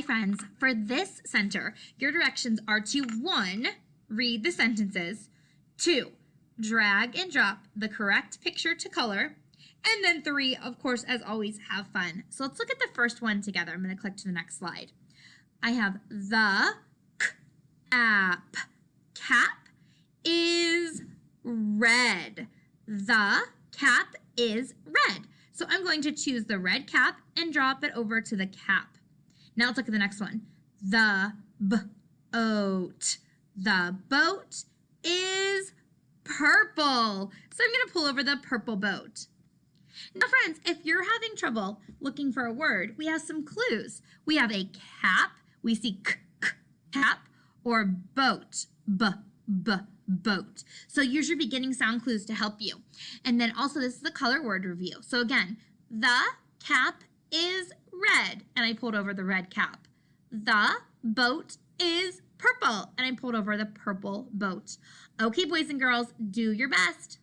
friends, for this center, your directions are to 1, read the sentences, 2, drag and drop the correct picture to color, and then 3, of course, as always, have fun. So let's look at the first one together. I'm going to click to the next slide. I have the cap. Cap is red. The cap is red. So I'm going to choose the red cap and drop it over to the cap. Now let's look at the next one. The boat. The boat is purple. So I'm going to pull over the purple boat. Now, friends, if you're having trouble looking for a word, we have some clues. We have a cap. We see cap, or boat, boat. So use your beginning sound clues to help you. And then also this is the color word review. So again, the cap is red, and I pulled over the red cap. The boat is purple, and I pulled over the purple boat. Okay, boys and girls, do your best.